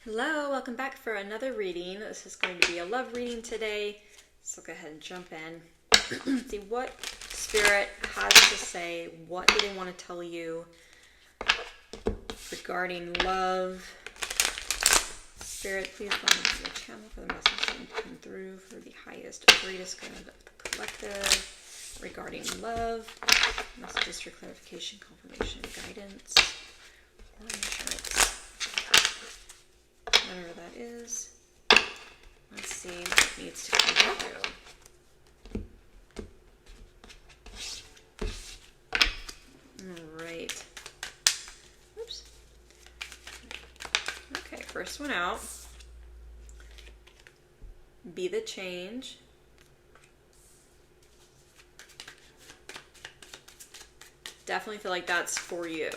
Hello, welcome back for another reading. This is going to be a love reading today. So go ahead and jump in. See what Spirit has to say. What do they want to tell you regarding love? Spirit, please let me be a channel for the message to come through for the highest, greatest good of the collective regarding love. Messages for clarification, confirmation, guidance, or insurance. Whatever that is. Let's see what needs to come through. Alright. Oops. Okay, first one out. Be the change. Definitely feel like that's for you.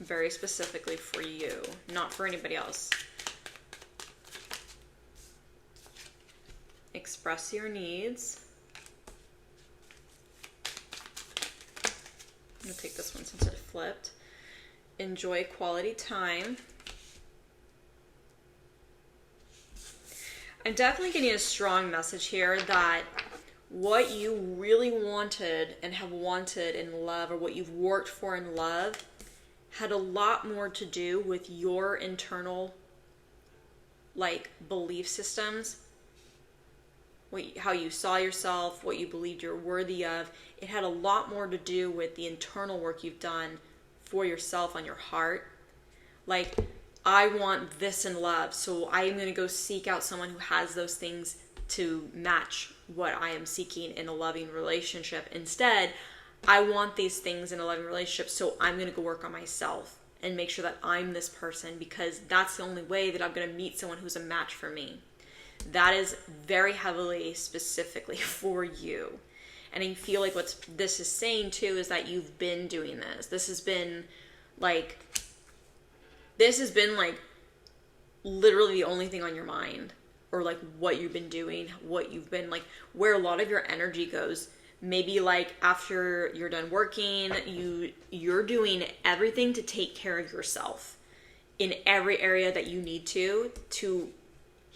Very specifically for you, not for anybody else. Express your needs. I'm going to take this one since it flipped. Enjoy quality time. I'm definitely getting a strong message here that what you really wanted and have wanted in love, or what you've worked for in love, had a lot more to do with your internal belief systems. How you saw yourself, what you believed you're worthy of. It had a lot more to do with the internal work you've done for yourself on your heart. Like, I want this in love, so I am going to go seek out someone who has those things to match what I am seeking in a loving relationship. Instead, I want these things in a loving relationship, so I'm going to go work on myself and make sure that I'm this person, because that's the only way that I'm going to meet someone who's a match for me. That is very heavily specifically for you. And I feel like what this is saying too is that you've been doing this. This has been literally the only thing on your mind, or like what you've been doing, what you've been where a lot of your energy goes. Maybe after you're done working, you're doing everything to take care of yourself in every area that you need to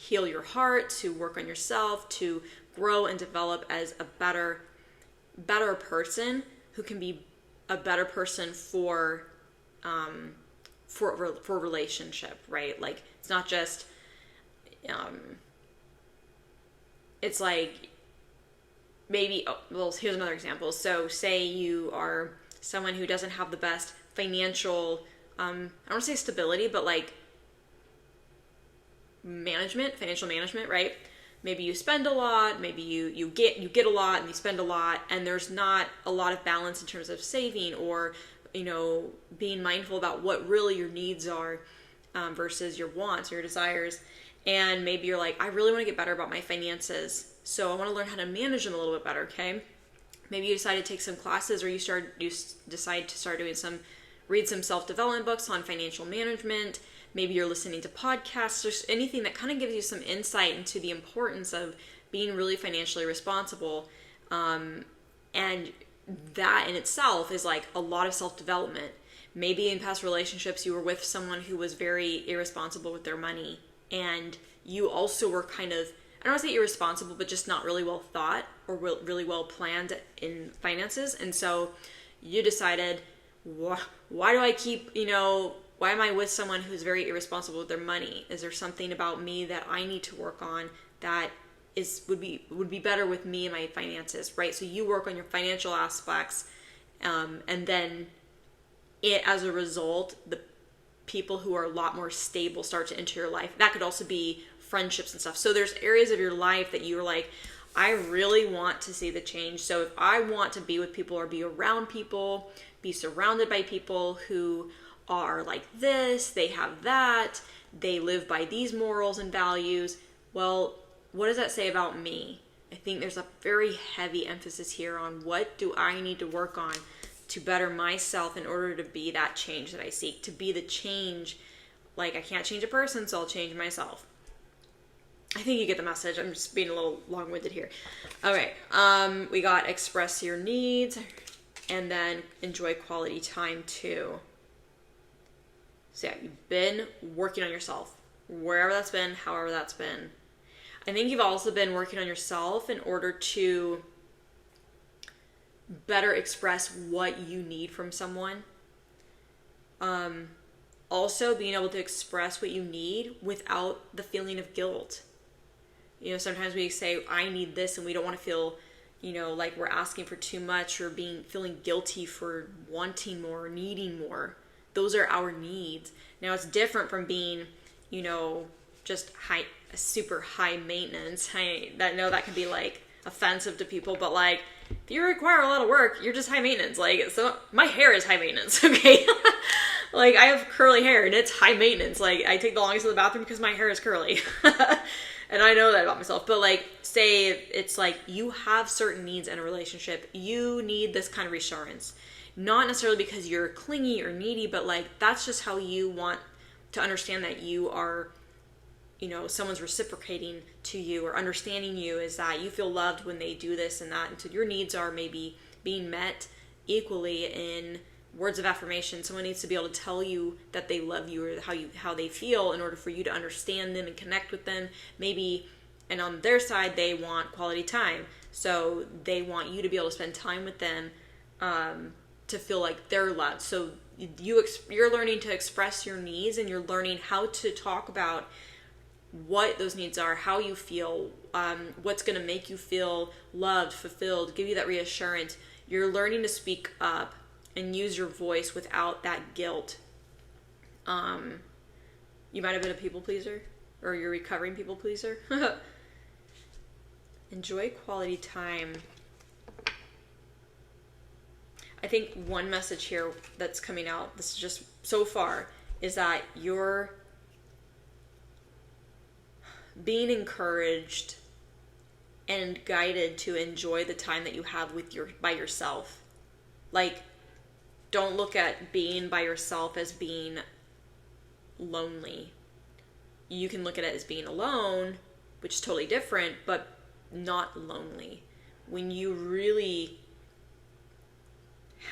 heal your heart, to work on yourself, to grow and develop as a better person who can be a better person for relationship, right? Like, it's not just it's like maybe here's another example. So say you are someone who doesn't have the best financial I don't want to say stability, but financial management, right? Maybe you spend a lot, maybe you get a lot and you spend a lot, and there's not a lot of balance in terms of saving or being mindful about what really your needs are versus your wants or your desires. And maybe you're like, I really want to get better about my finances, so I want to learn how to manage them a little bit better. Okay, maybe you decide to take some classes, or you decide to start read some self-development books on financial management. Maybe you're listening to podcasts or anything that kind of gives you some insight into the importance of being really financially responsible. And that in itself is a lot of self-development. Maybe in past relationships you were with someone who was very irresponsible with their money, and you also were kind of, I don't want to say irresponsible, but just not really well thought or really well planned in finances. And so you decided, why do I keep, why am I with someone who's very irresponsible with their money? Is there something about me that I need to work on that would be better with me and my finances, right? So you work on your financial aspects, and then as a result, the people who are a lot more stable start to enter your life. That could also be friendships and stuff. So there's areas of your life that you're like, I really want to see the change. So if I want to be with people or be around people, be surrounded by people who are like this, they have that, they live by these morals and values, well, what does that say about me? I think there's a very heavy emphasis here on what do I need to work on to better myself in order to be that change that I seek, to be the change. I can't change a person, so I'll change myself. I think you get the message. I'm just being a little long-winded here. Okay, we got express your needs, and then enjoy quality time too. So yeah, you've been working on yourself. wherever that's been, however that's been. I think you've also been working on yourself in order to better express what you need from someone. Also being able to express what you need without the feeling of guilt. You know, sometimes we say, I need this, and we don't want to feel, you know, like we're asking for too much or feeling guilty for wanting more or needing more. Those are our needs. Now, it's different from being, you know, just super high maintenance. I know that can be like offensive to people, but like, if you require a lot of work, you're just high maintenance. Like, so my hair is high maintenance, okay? Like, I have curly hair and it's high maintenance. Like, I take the longest to the bathroom because my hair is curly. And I know that about myself. But like, say it's like you have certain needs in a relationship. You need this kind of reassurance. Not necessarily because you're clingy or needy, but like, that's just how you want to understand that you are, you know, someone's reciprocating to you or understanding you, is that you feel loved when they do this and that. And so your needs are maybe being met equally in words of affirmation. Someone needs to be able to tell you that they love you or how they feel in order for you to understand them and connect with them. Maybe, and on their side, they want quality time. So they want you to be able to spend time with them to feel like they're loved. So you're learning to express your needs, and you're learning how to talk about what those needs are, how you feel, what's going to make you feel loved, fulfilled, give you that reassurance. You're learning to speak up and use your voice without that guilt. You might have been a people pleaser, or you're a recovering people pleaser. Enjoy quality time. I think one message here that's coming out, this is just so far, is that you're being encouraged and guided to enjoy the time that you have by yourself. Like, don't look at being by yourself as being lonely. You can look at it as being alone, which is totally different, but not lonely. When you really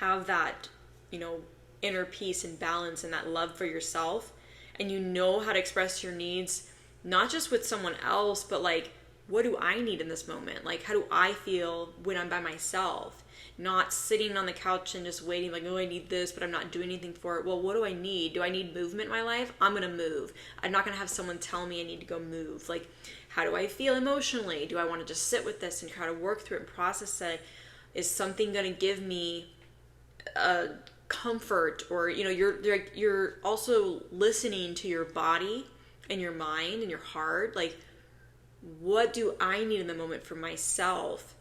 have that, you know, inner peace and balance and that love for yourself, and you know how to express your needs, not just with someone else, but like, what do I need in this moment? Like, how do I feel when I'm by myself? Not sitting on the couch and just waiting, like, oh, I need this, but I'm not doing anything for it. Well, what do I need? Do I need movement in my life? I'm going to move. I'm not going to have someone tell me I need to go move. Like, how do I feel emotionally? Do I want to just sit with this and try to work through it and process it? Is something going to give me comfort? Or, you know, you're also listening to your body and your mind and your heart. Like, what do I need in the moment for myself?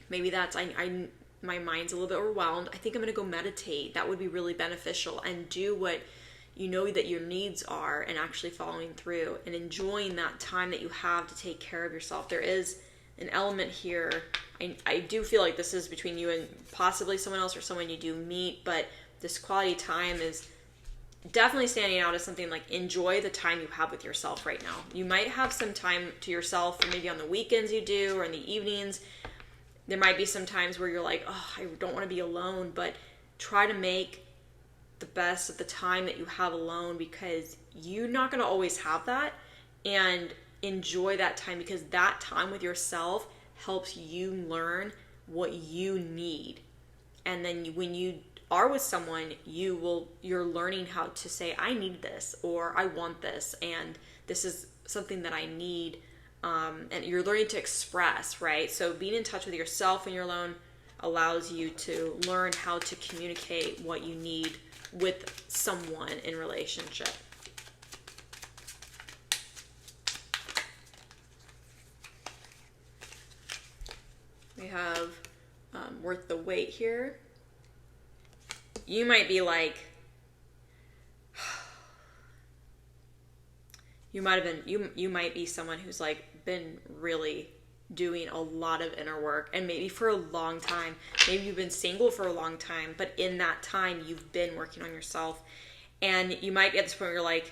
Maybe that's, my mind's a little bit overwhelmed. I think I'm going to go meditate. That would be really beneficial, and do what you know that your needs are, and actually following through and enjoying that time that you have to take care of yourself. There is an element here. I do feel like this is between you and possibly someone else or someone you do meet, but this quality time is definitely standing out as something like, enjoy the time you have with yourself right now. You might have some time to yourself, or maybe on the weekends you do, or in the evenings. There might be some times where you're like, oh, I don't want to be alone, but try to make the best of the time that you have alone, because you're not going to always have that, and enjoy that time, because that time with yourself helps you learn what you need. And then when you are with someone, you're learning how to say, I need this, or I want this, and this is something that I need. And you're learning to express, right? So being in touch with yourself when you're alone allows you to learn how to communicate what you need with someone in relationship. We have worth the wait here. You might be like, you might be someone who's like been really doing a lot of inner work, and maybe for a long time. Maybe you've been single for a long time, but in that time you've been working on yourself, and you might be at this point where you're like,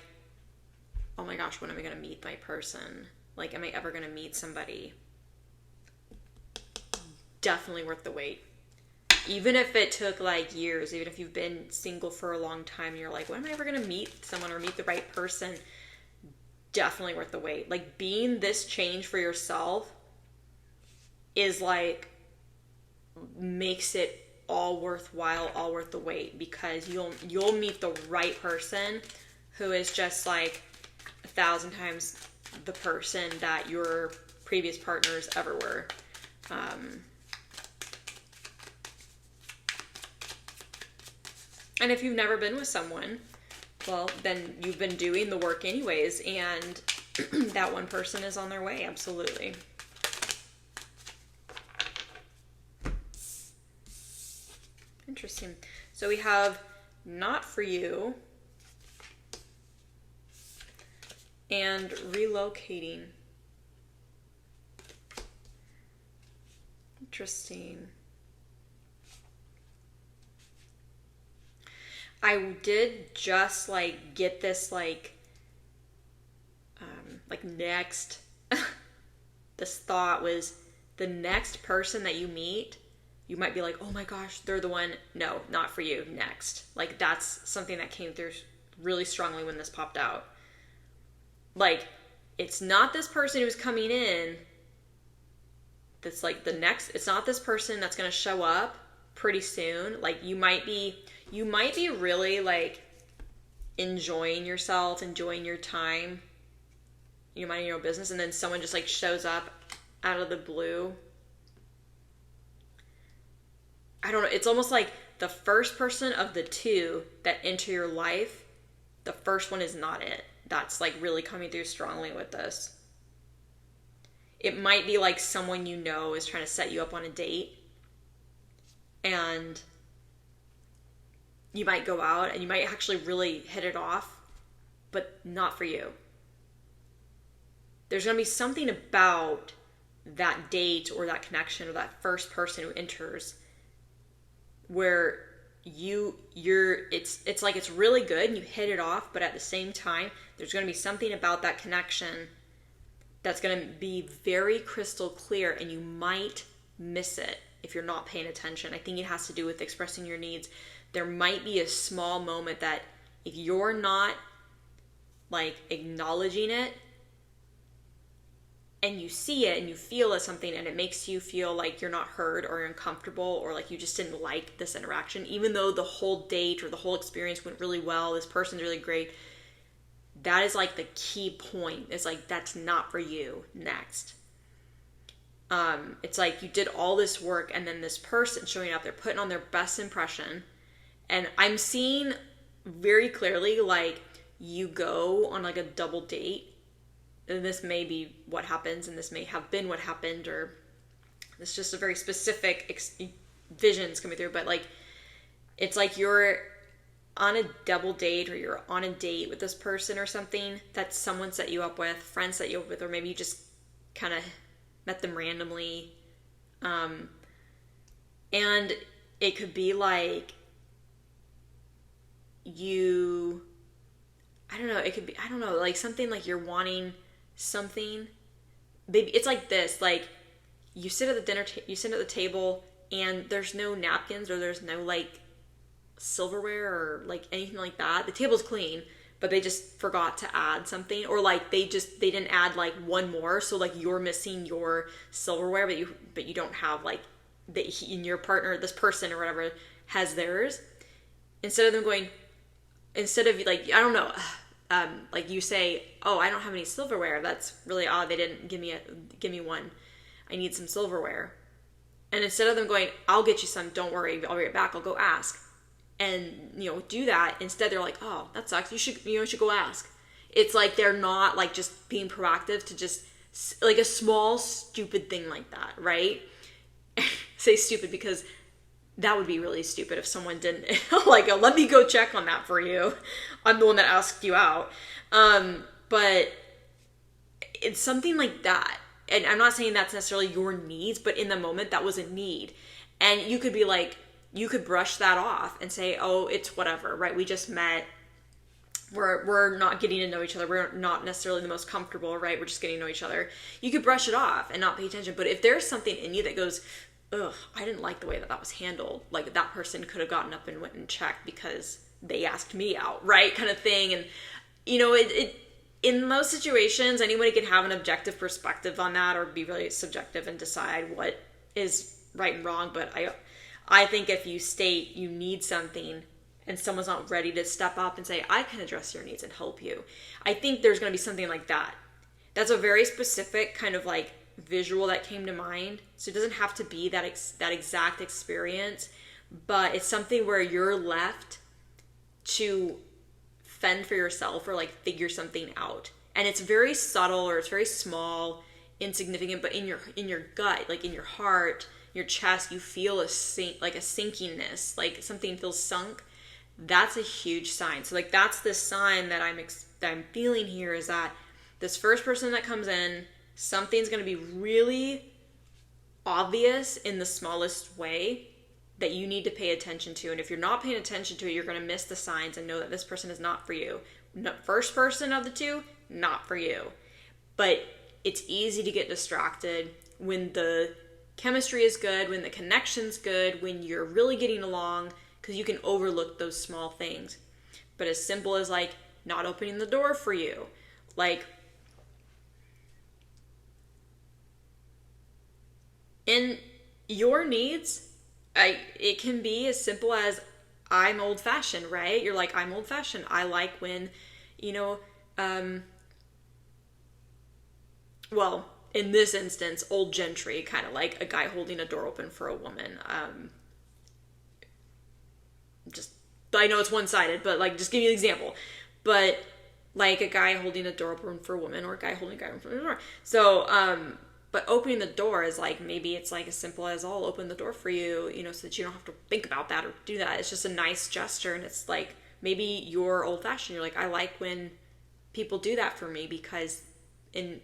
oh my gosh, when am I going to meet my person? Like, am I ever going to meet somebody? Definitely worth the wait. Even if it took like years, even if you've been single for a long time, you're like, when am I ever going to meet someone or meet the right person? definitely worth the wait. Like, being this change for yourself is like, makes it all worthwhile, all worth the wait, because you'll meet the right person who is just like 1,000 times the person that your previous partners ever were. And if you've never been with someone, well, then you've been doing the work anyways, and that one person is on their way, absolutely. Interesting. So we have not for you and relocating. Interesting. I did just like get this like next this thought was the next person that you meet, you might be like, oh my gosh, they're the one. No, not for you. Next. Like, that's something that came through really strongly when this popped out. Like, it's not this person who's coming in that's like the next, it's not this person that's going to show up pretty soon. Like, you might be really like enjoying yourself, enjoying your time, you minding your own business, and then someone just like shows up out of the blue. I don't know. It's almost like the first person of the two that enter your life, the first one is not it. That's like really coming through strongly with this. It might be like someone you know is trying to set you up on a date, and you might go out and you might actually really hit it off, but not for you. There's going to be something about that date or that connection or that first person who enters where it's like it's really good and you hit it off, but at the same time, there's going to be something about that connection that's going to be very crystal clear, and you might miss it if you're not paying attention. I think it has to do with expressing your needs. There might be a small moment that if you're not like acknowledging it, and you see it and you feel it something and it makes you feel like you're not heard or uncomfortable, or like you just didn't like this interaction, even though the whole date or the whole experience went really well, this person's really great, that is like the key point. It's like, that's not for you. Next. It's like you did all this work and then this person showing up, they're putting on their best impression. And I'm seeing very clearly like you go on like a double date, and this may be what happens, and this may have been what happened, or it's just a very specific visions coming through, but like, it's like you're on a double date, or you're on a date with this person or something that someone set you up with, friends set you up with, or maybe you just kind of met them randomly. And it could be like like something like you're wanting something. Maybe it's like this, like you sit at the table and there's no napkins, or there's no like silverware or like anything like that. The table's clean, but they just forgot to add something, or like they didn't add like one more, so like you're missing your silverware, but you don't have like in your partner, this person or whatever has theirs. Instead of like, I don't know, like you say, oh, I don't have any silverware. That's really odd. They didn't give me one. I need some silverware. And instead of them going, I'll get you some, don't worry, I'll be right back, I'll go ask. And, do that. Instead, they're like, oh, that sucks. You should go ask. It's like they're not like just being proactive to just like a small, stupid thing like that, right? Say stupid because that would be really stupid if someone didn't like, let me go check on that for you. I'm the one that asked you out. But it's something like that. And I'm not saying that's necessarily your needs, but in the moment that was a need. And you could be like, you could brush that off and say, oh, it's whatever, right? We just met. We're not getting to know each other. We're not necessarily the most comfortable, right? We're just getting to know each other. You could brush it off and not pay attention. But if there's something in you that goes, ugh, I didn't like the way that was handled. Like that person could have gotten up and went and checked because they asked me out, right? Kind of thing. And, in most situations, anybody can have an objective perspective on that or be really subjective and decide what is right and wrong. But I think if you state you need something and someone's not ready to step up and say, I can address your needs and help you, I think there's going to be something like that. That's a very specific kind of like visual that came to mind. So it doesn't have to be that exact experience, but it's something where you're left to fend for yourself or like figure something out. And it's very subtle or it's very small, insignificant, but in your gut, like in your heart, your chest, you feel a sinkingness, like something feels sunk. That's a huge sign. So like that's the sign that I'm feeling here, is that this first person that comes in, something's going to be really obvious in the smallest way that you need to pay attention to. And if you're not paying attention to it, you're going to miss the signs and know that this person is not for you. First person of the two, not for you. But it's easy to get distracted when the chemistry is good, when the connection's good, when you're really getting along, because you can overlook those small things. But as simple as like not opening the door for you, like in your needs, it can be as simple as I'm old fashioned, right? You're like, I'm old fashioned. I like when, well, in this instance, old gentry, kind of like a guy holding a door open for a woman. I know it's one-sided, but like, just give you an example. But like a guy holding a door open for a woman, or a guy holding a guy open for a door. So, but opening the door is like, maybe it's like as simple as, I'll open the door for you, so that you don't have to think about that or do that. It's just a nice gesture. And it's like, maybe you're old fashioned. You're like, I like when people do that for me, because in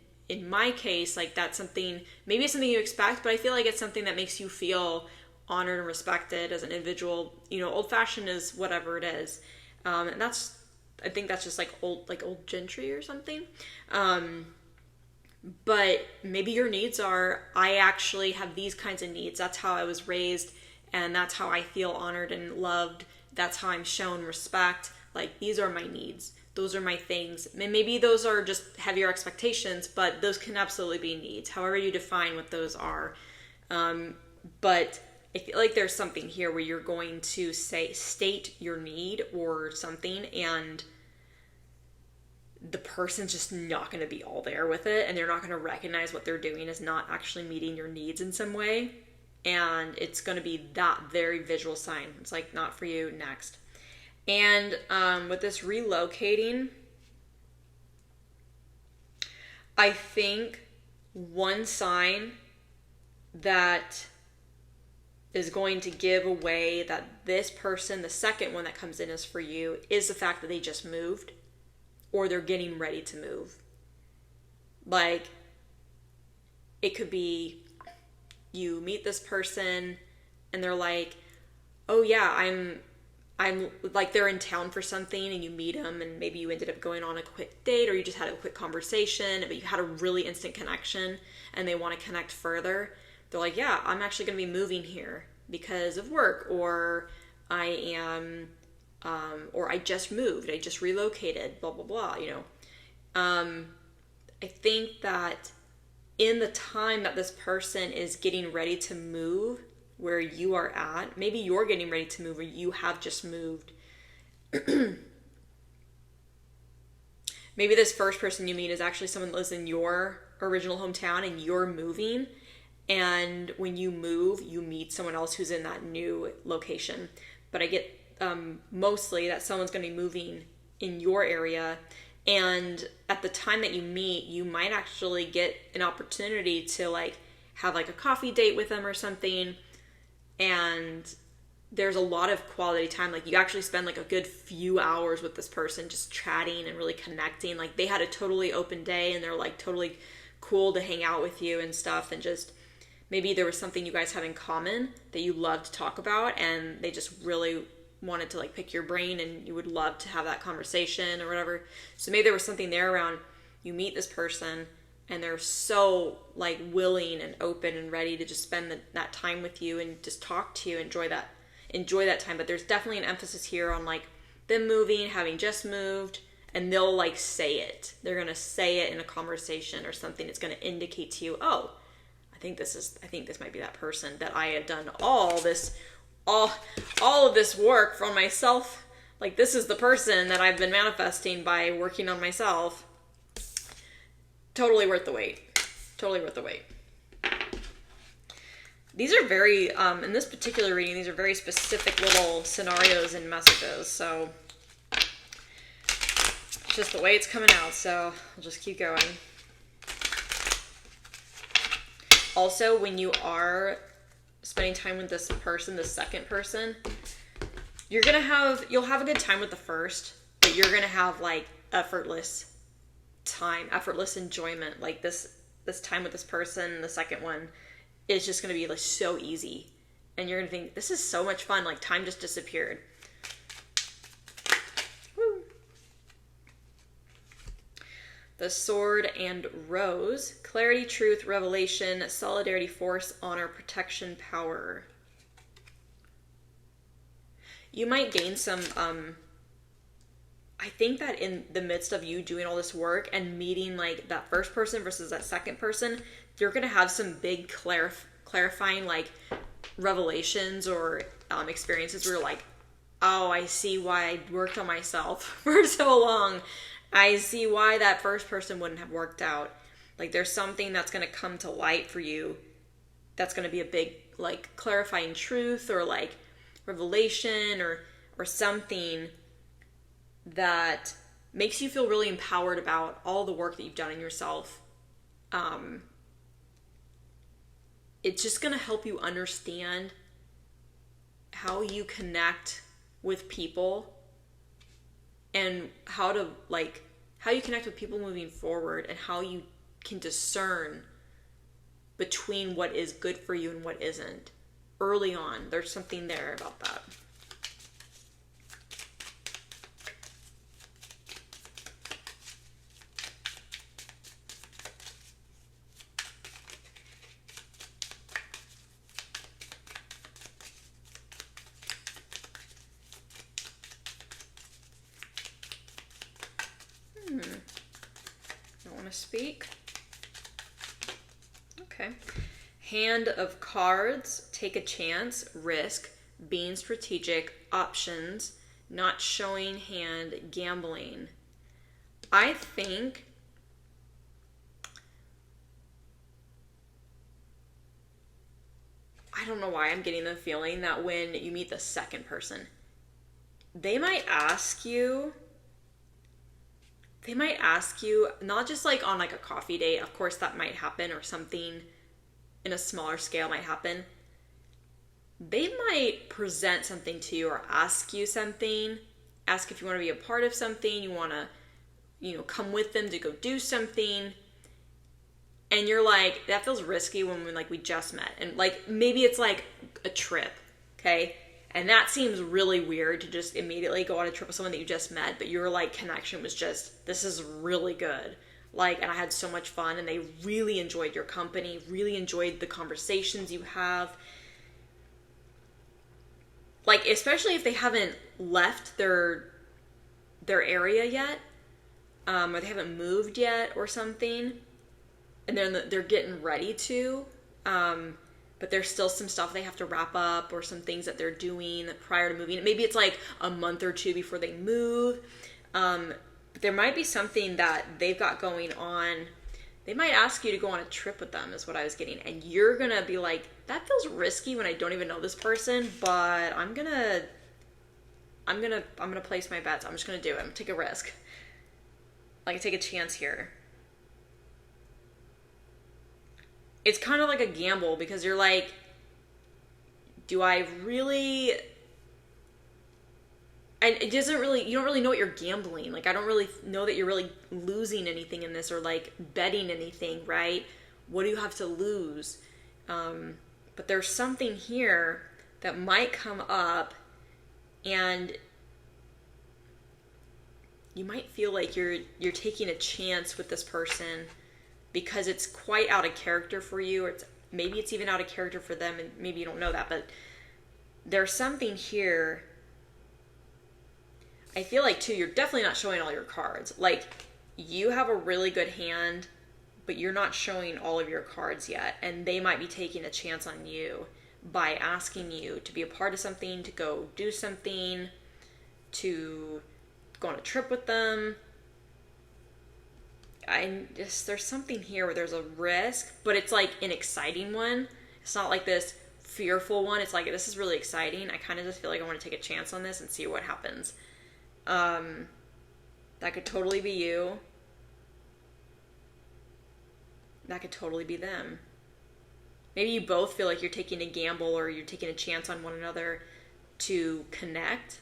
my case, like that's something, maybe it's something you expect, but I feel like it's something that makes you feel honored and respected as an individual. Old fashioned is whatever it is. And I think that's just like old gentry or something. But maybe your needs are, I actually have these kinds of needs. That's how I was raised, and that's how I feel honored and loved. That's how I'm shown respect. Like, these are my needs. Those are my things. And maybe those are just heavier expectations, but those can absolutely be needs, however you define what those are. But I feel like there's something here where you're going to state your need or something, and the person's just not going to be all there with it, and they're not going to recognize what they're doing is not actually meeting your needs in some way. And it's going to be that very visual sign. It's like, not for you, next. And with this relocating, I think one sign that is going to give away that this person, the second one that comes in is for you, is the fact that they just moved, or they're getting ready to move. Like, it could be you meet this person and they're like, oh yeah, I'm like, they're in town for something, and you meet them, and maybe you ended up going on a quick date, or you just had a quick conversation, but you had a really instant connection and they want to connect further. They're like, yeah, I'm actually going to be moving here because of work, or or I just moved, I just relocated, blah, blah, blah, I think that in the time that this person is getting ready to move where you are at, maybe you're getting ready to move, or you have just moved. Maybe this first person you meet is actually someone that lives in your original hometown, and you're moving. And when you move, you meet someone else who's in that new location. But I get mostly that someone's going to be moving in your area, and at the time that you meet, you might actually get an opportunity to like have like a coffee date with them or something, and there's a lot of quality time. Like, you actually spend like a good few hours with this person just chatting and really connecting. Like, they had a totally open day, and they're like totally cool to hang out with you and stuff, and just maybe there was something you guys have in common that you love to talk about, and they just really wanted to like pick your brain, and you would love to have that conversation or whatever. So maybe there was something there around, you meet this person and they're so like willing and open and ready to just spend that time with you and just talk to you, enjoy that time. But there's definitely an emphasis here on like them moving, having just moved, and they'll like say it. They're going to say it in a conversation or something. It's going to indicate to you, oh, I think this might be that person that I had done all of this work for myself. Like, this is the person that I've been manifesting by working on myself. Totally worth the wait. Totally worth the wait. These are very, in this particular reading, these are very specific little scenarios and messages. So, it's just the way it's coming out. So, I'll just keep going. Also, when you are spending time with this person, the second person, you'll have a good time with the first, but you're going to have like effortless time, effortless enjoyment. Like this time with this person, the second one, is just going to be like so easy. And you're going to think, this is so much fun. Like, time just disappeared. Woo. The Sword and Rose. Clarity, truth, revelation, solidarity, force, honor, protection, power. You might gain some, I think that in the midst of you doing all this work and meeting like that first person versus that second person, you're going to have some big clarifying like revelations or experiences where you're like, oh, I see why I worked on myself for so long. I see why that first person wouldn't have worked out. Like, there's something that's going to come to light for you that's going to be a big like clarifying truth or like revelation or something that makes you feel really empowered about all the work that you've done in yourself. It's just going to help you understand how you connect with people and how you connect with people moving forward and how you can discern between what is good for you and what isn't. Early on, there's something there about that. Don't want to speak. Okay. Hand of Cards, take a chance, risk, being strategic, options, not showing hand, gambling. I think I don't know why I'm getting the feeling that when you meet the second person, they might ask you, not just like on like a coffee date, of course that might happen, or something in a smaller scale might happen. They might present something to you or ask you something, ask if you want to be a part of something, you want to, come with them to go do something. And you're like, that feels risky when we just met. And like, maybe it's like a trip, okay? And that seems really weird to just immediately go on a trip with someone that you just met, but your like connection was just, this is really good. Like, and I had so much fun, and they really enjoyed your company, really enjoyed the conversations you have. Like, especially if they haven't left their area yet, or they haven't moved yet or something, and they're getting ready to, but there's still some stuff they have to wrap up or some things that they're doing prior to moving. Maybe it's like a month or two before they move. But there might be something that they've got going on. They might ask you to go on a trip with them, is what I was getting. And you're going to be like, that feels risky when I don't even know this person, but I'm going to place my bets. I'm just going to do it. I'm going to take a risk. Like, take a chance here. It's kind of like a gamble, because you're like, do I really... And it doesn't really, you don't really know what you're gambling. Like, I don't really know that you're really losing anything in this or like betting anything, right? What do you have to lose? But there's something here that might come up, and you might feel like you're taking a chance with this person because it's quite out of character for you, or maybe it's even out of character for them, and maybe you don't know that, but there's something here. I feel like too, you're definitely not showing all your cards. Like, you have a really good hand, but you're not showing all of your cards yet, and they might be taking a chance on you by asking you to be a part of something, to go do something, to go on a trip with them. There's something here where there's a risk, but it's like an exciting one. It's not like this fearful one. It's like, this is really exciting. I kind of just feel like I want to take a chance on this and see what happens. That could totally be you. That could totally be them. Maybe you both feel like you're taking a gamble or you're taking a chance on one another to connect.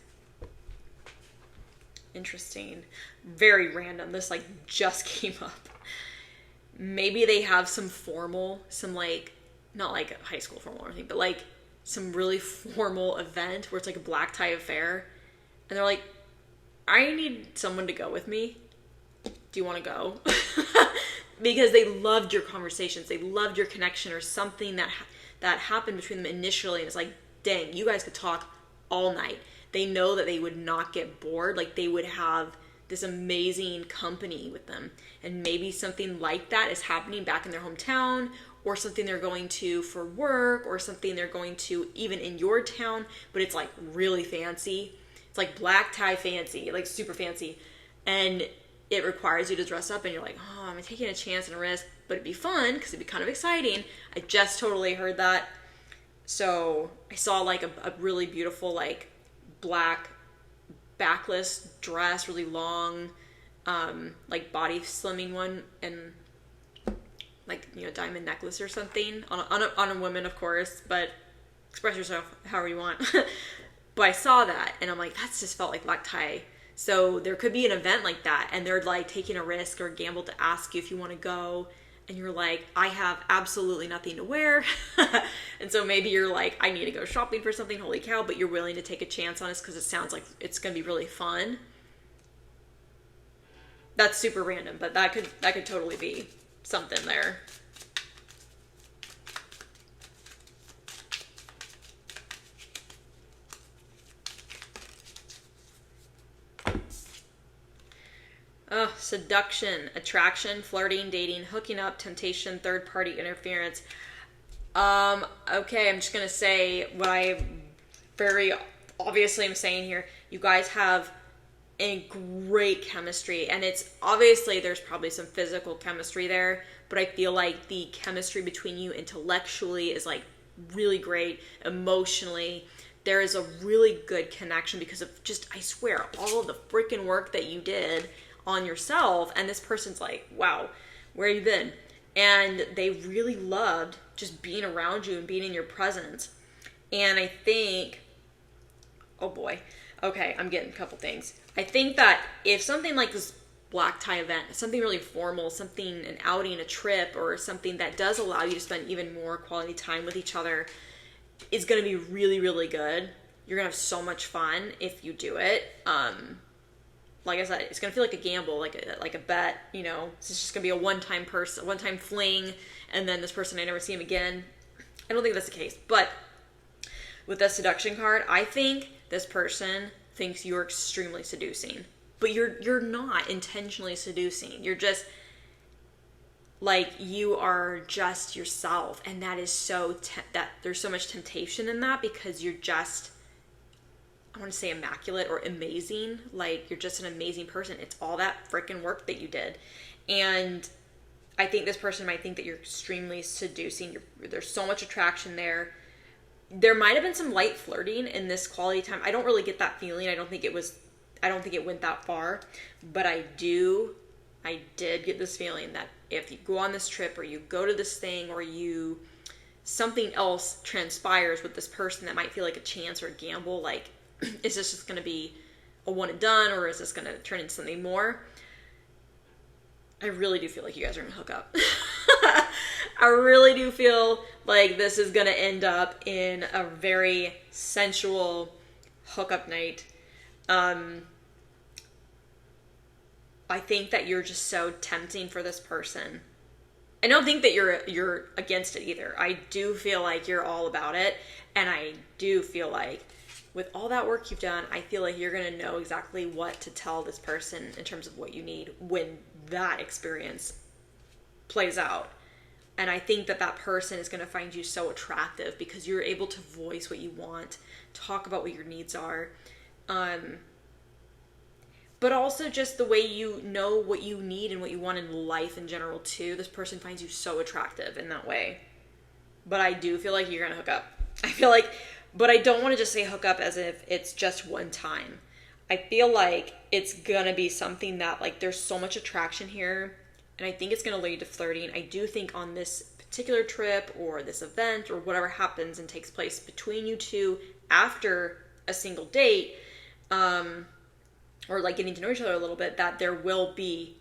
Interesting. Very random. This like just came up. Maybe they have some like, not like a high school formal or anything, but like some really formal event where it's like a black tie affair. And they're like, I need someone to go with me. Do you want to go? Because they loved your conversations. They loved your connection or something that happened between them initially. And it's like, dang, you guys could talk all night. They know that they would not get bored. Like, they would have this amazing company with them. And maybe something like that is happening back in their hometown, or something they're going to for work, or something they're going to even in your town, but it's like really fancy. It's like black tie fancy, like super fancy. And it requires you to dress up, and you're like, oh, I'm taking a chance and a risk, but it'd be fun because it'd be kind of exciting. I just totally heard that. So I saw like a really beautiful like black backless dress, really long, like body slimming one, and like, you know, diamond necklace or something on a woman, of course, but express yourself however you want. But I saw that and I'm like, that's just felt like black tie. So there could be an event like that, and they're like taking a risk or a gamble to ask you if you want to go, and you're like, I have absolutely nothing to wear. And so maybe you're like, I need to go shopping for something, holy cow, but you're willing to take a chance on this because it sounds like it's going to be really fun. That's super random, but that could totally be something there. Oh, seduction, attraction, flirting, dating, hooking up, temptation, third-party interference. Okay, I'm just going to say what I very obviously am saying here. You guys have a great chemistry, and it's obviously there's probably some physical chemistry there, but I feel like the chemistry between you intellectually is like really great. Emotionally, there is a really good connection because of just, I swear, all of the freaking work that you did on yourself. And this person's like, wow, where have you been? And they really loved just being around you and being in your presence. And I think, oh boy, okay, I'm getting a couple things. I think that if something like this black tie event, something really formal, something, an outing, a trip, or something that does allow you to spend even more quality time with each other is going to be really, really good. You're going to have so much fun if you do it. Like I said, it's going to feel like a gamble, like a bet, you know. It's just going to be a one-time fling, and then this person, I never see him again. I don't think that's the case. But with the seduction card, I think this person thinks you're extremely seducing. But you're not intentionally seducing. You're just, like, you are just yourself. And that is that there's so much temptation in that because you're just, I want to say immaculate or amazing. Like, you're just an amazing person. It's all that freaking work that you did. And I think this person might think that you're extremely seducing. There's so much attraction there. There might have been some light flirting in this quality time. I don't really get that feeling. I don't think it went that far. But I did get this feeling that if you go on this trip or you go to this thing or something else transpires with this person that might feel like a chance or a gamble, like, is this just going to be a one and done, or is this going to turn into something more? I really do feel like you guys are going to hook up. I really do feel like this is going to end up in a very sensual hookup night. I think that you're just so tempting for this person. I don't think that you're against it either. I do feel like you're all about it, and I do feel like with all that work you've done, I feel like you're going to know exactly what to tell this person in terms of what you need when that experience plays out. And I think that that person is going to find you so attractive because you're able to voice what you want, talk about what your needs are. But also just the way you know what you need and what you want in life in general too. This person finds you so attractive in that way. But I do feel like you're going to hook up. I feel like, but I don't want to just say hook up as if it's just one time. I feel like it's going to be something that like there's so much attraction here. And I think it's going to lead to flirting. I do think on this particular trip or this event or whatever happens and takes place between you two after a single date, or like getting to know each other a little bit, that there will be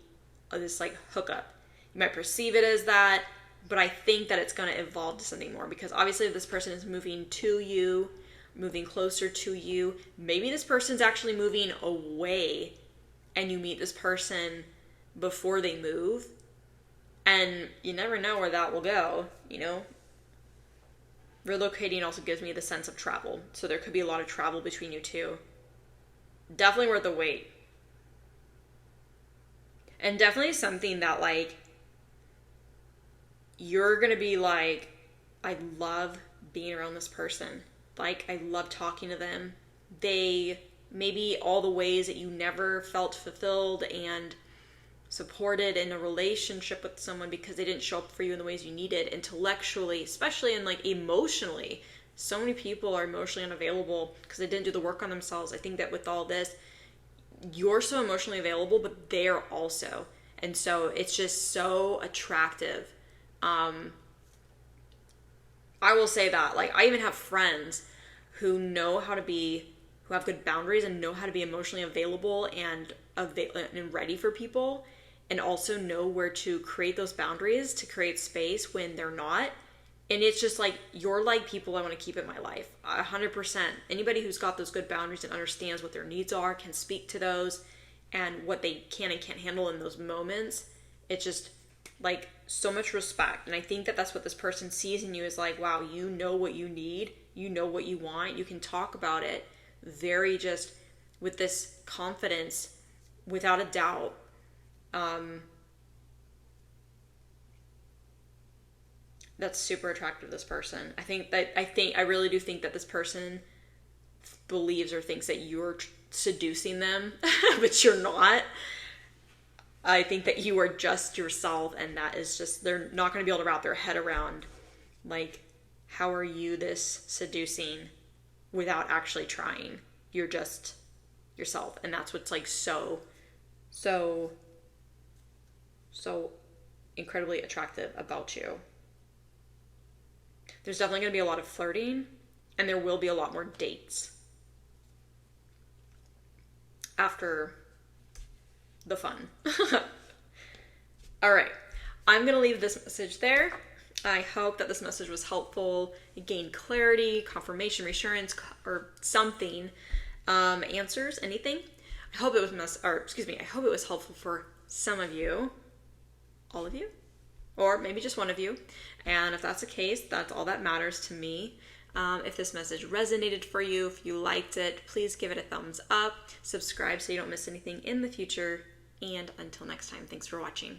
this like hookup. You might perceive it as that, but I think that it's going to evolve to something more because obviously if this person is moving to you, moving closer to you, maybe this person's actually moving away and you meet this person before they move, and you never know where that will go, you know? Relocating also gives me the sense of travel, so there could be a lot of travel between you two. Definitely worth the wait. And definitely something that, like, you're gonna be like, I love being around this person. Like, I love talking to them. They, maybe all the ways that you never felt fulfilled and supported in a relationship with someone because they didn't show up for you in the ways you needed intellectually, especially and like emotionally. So many people are emotionally unavailable because they didn't do the work on themselves. I think that with all this, you're so emotionally available, but they're also. And so it's just so attractive. I will say that, like, I even have friends who know how to be, who have good boundaries and know how to be emotionally available and ready for people, and also know where to create those boundaries to create space when they're not. And it's just like, you're like people I want to keep in my life. 100%. Anybody who's got those good boundaries and understands what their needs are, can speak to those and what they can and can't handle in those moments. It's just like so much respect. And I think that that's what this person sees in you is like, wow, you know what you need. You know what you want. You can talk about it very just with this confidence, without a doubt. That's super attractive to this person. I really do think that this person believes or thinks that you're seducing them, but you're not. I think that you are just yourself, and that is just, they're not going to be able to wrap their head around, like, how are you this seducing without actually trying? You're just yourself, and that's what's like so incredibly attractive about you. There's definitely going to be a lot of flirting, and there will be a lot more dates after the fun. All right, I'm going to leave this message there. I hope that this message was helpful. It gained clarity, confirmation, reassurance, or something, answers, anything. I hope it was I hope it was helpful for some of you, all of you, or maybe just one of you. And if that's the case, that's all that matters to me. If this message resonated for you, if you liked it, please give it a thumbs up, subscribe so you don't miss anything in the future, and until next time, thanks for watching.